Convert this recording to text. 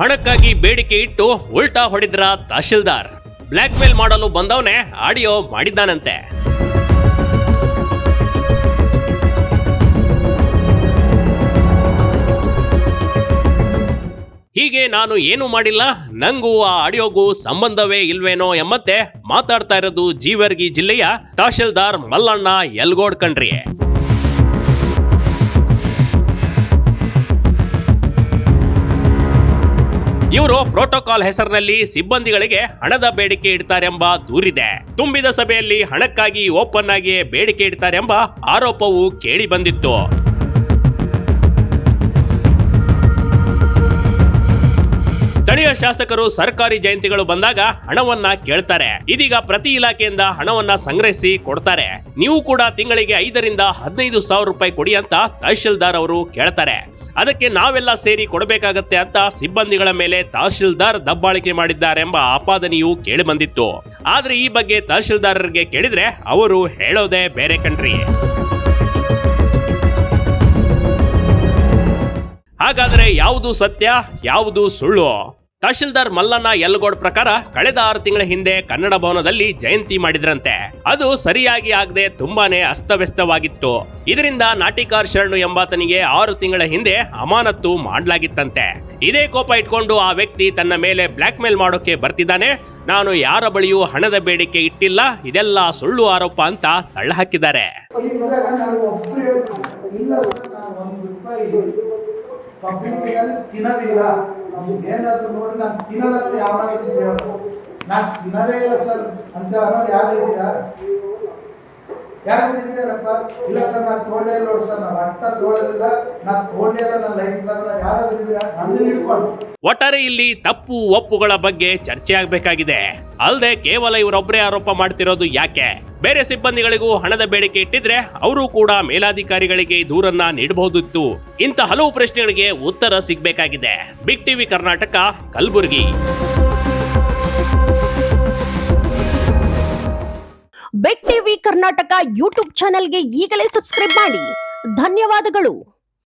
ಹಣಕ್ಕಾಗಿ ಬೇಡಿಕೆ ಇಟ್ಟು ಉಲ್ಟಾ ಹೊಡೆದ್ರ ತಹಶೀಲ್ದಾರ್. ಬ್ಲಾಕ್ ಮೇಲ್ ಮಾಡಲು ಬಂದವನೇ ಆಡಿಯೋ ಮಾಡಿದ್ದಾನಂತೆ. ಹೀಗೆ ನಾನು ಏನು ಮಾಡಿಲ್ಲ, ನಂಗೂ ಆ ಆಡಿಯೋಗೂ ಸಂಬಂಧವೇ ಇಲ್ವೇನೋ ಎಂಬಂತೆ ಮಾತಾಡ್ತಾ ಇರೋದು ಜೀವರ್ಗಿ ಜಿಲ್ಲೆಯ ತಹಶೀಲ್ದಾರ್ ಮಲ್ಲಣ್ಣ ಯಲ್ಗೋಡ್ ಕಣ್ರಿ. ಇವರು ಪ್ರೋಟೋಕಾಲ್ ಹೆಸರಿನಲ್ಲಿ ಸಿಬ್ಬಂದಿಗಳಿಗೆ ಹಣದ ಬೇಡಿಕೆ ಇಡ್ತಾರೆಂಬ ದೂರಿದೆ. ತುಂಬಿದ ಸಭೆಯಲ್ಲಿ ಹಣಕ್ಕಾಗಿ ಓಪನ್ ಆಗಿ ಬೇಡಿಕೆ ಇಡ್ತಾರೆಂಬ ಆರೋಪವು ಕೇಳಿ ಬಂದಿತ್ತು. ಸ್ಥಳೀಯ ಶಾಸಕರು ಸರ್ಕಾರಿ ಜಯಂತಿಗಳು ಬಂದಾಗ ಹಣವನ್ನ ಕೇಳ್ತಾರೆ. ಇದೀಗ ಪ್ರತಿ ಇಲಾಖೆಯಿಂದ ಹಣವನ್ನ ಸಂಗ್ರಹಿಸಿ ಕೊಡ್ತಾರೆ. ನೀವು ಕೂಡ ತಿಂಗಳಿಗೆ 5 ರಿಂದ 15 ಸಾವಿರ ರೂಪಾಯಿ ಕೊಡಿ ಅಂತ ತಹಶೀಲ್ದಾರ್ ಅವರು ಕೇಳ್ತಾರೆ. ಅದಕ್ಕೆ ನಾವೆಲ್ಲ ಸೇರಿ ಕೊಡಬೇಕಾಗತ್ತೆ ಅಂತ ಸಿಬ್ಬಂದಿಗಳ ಮೇಲೆ ತಹಶೀಲ್ದಾರ್ ದಬ್ಬಾಳಿಕೆ ಮಾಡಿದ್ದಾರೆಂಬ ಆಪಾದನೆಯೂ ಕೇಳಿ ಬಂದಿತ್ತು. ಆದ್ರೆ ಈ ಬಗ್ಗೆ ತಹಶೀಲ್ದಾರರಿಗೆ ಕೇಳಿದ್ರೆ ಅವರು ಹೇಳೋದೇ ಬೇರೆ ಕಣ್ರಿ. ಹಾಗಾದ್ರೆ ಯಾವುದು ಸತ್ಯ, ಯಾವುದು ಸುಳ್ಳು? ತಹಶೀಲ್ದಾರ್ ಮಲ್ಲಣ್ಣ ಯಲ್ಗೋಡ್ ಪ್ರಕಾರ ಕಳೆದ 6 ತಿಂಗಳ ಹಿಂದೆ ಕನ್ನಡ ಭವನದಲ್ಲಿ ಜಯಂತಿ ಮಾಡಿದ್ರಂತೆ. ಅದು ಸರಿಯಾಗಿ ಆಗದೆ ತುಂಬಾನೇ ಅಸ್ತವ್ಯಸ್ತವಾಗಿತ್ತು. ಇದರಿಂದ ನಾಟಿಕಾರ್ ಶರಣು ಎಂಬಾತನಿಗೆ 6 ತಿಂಗಳ ಹಿಂದೆ ಅಮಾನತ್ತು ಮಾಡಲಾಗಿತ್ತಂತೆ. ಇದೇ ಕೋಪ ಇಟ್ಕೊಂಡು ಆ ವ್ಯಕ್ತಿ ತನ್ನ ಮೇಲೆ ಬ್ಲಾಕ್ ಮೇಲ್ ಮಾಡೋಕೆ ಬರ್ತಿದ್ದಾನೆ. ನಾನು ಯಾರ ಬಳಿಯೂ ಹಣದ ಬೇಡಿಕೆ ಇಟ್ಟಿಲ್ಲ, ಇದೆಲ್ಲ ಸುಳ್ಳು ಆರೋಪ ಅಂತ ತಳ್ಳ ಹಾಕಿದ್ದಾರೆ. ತಿನ್ನೋದಿಲ್ಲ, ಏನಾದ್ರು ನೋಡಿ ನಾನು ತಿನ್ನಲ್ಲ, ನಾನು ತಿನ್ನೋದೇ ಇಲ್ಲ ಸರ್ ಅಂತ ಅನ್ನೋರು ಯಾರು ಇದ್ದೀರಾ? ಯಾರಾದ್ರೂ ಇದ್ದೀರಪ್ಪ? ಇಲ್ಲ ಸರ್, ನಾನು ತೋಡೇ ಇಲ್ಲ ನೋಡಿ ಸರ್, ನಾವು ಅಟ್ಟ ತೋಳೋದಿಲ್ಲ, ನಾನು ತೋಡೇ ಇಲ್ಲ ನನ್ನ ಲೈಫ್ದಾಗ. ಯಾರಾದ್ರೂ ಇದ್ದೀರಾ? ನನ್ನ ಹಿಡ್ಕೊಂಡು. ಒಟ್ಟಾರೆ ಇಲ್ಲಿ ತಪ್ಪು ಒಪ್ಪುಗಳ ಬಗ್ಗೆ ಚರ್ಚೆ ಆಗ್ಬೇಕಾಗಿದೆ. ಅಲ್ಲದೆ ಕೇವಲ ಇವರೊಬ್ಬರೇ ಆರೋಪ ಮಾಡ್ತಿರೋದು ಯಾಕೆ? ಬೇರೆ ಸಿಬ್ಬಂದಿಗಳಿಗೂ ಹಣದ ಬೇಡಿಕೆ ಇಟ್ಟಿದ್ರೆ ಅವರು ಕೂಡ ಮೇಲಾಧಿಕಾರಿಗಳಿಗೆ ದೂರನ್ನ ನೀಡಬಹುದಿತ್ತು. ಇಂಥ ಹಲವು ಪ್ರಶ್ನೆಗಳಿಗೆ ಉತ್ತರ ಸಿಗಬೇಕಾಗಿದೆ. Big TV Karnataka, Kalaburagi. Big TV Karnataka YouTube ಚಾನೆಲ್ಗೆ ಈಗಲೇ ಸಬ್ಸ್ಕ್ರೈಬ್ ಮಾಡಿ. ಧನ್ಯವಾದಗಳು.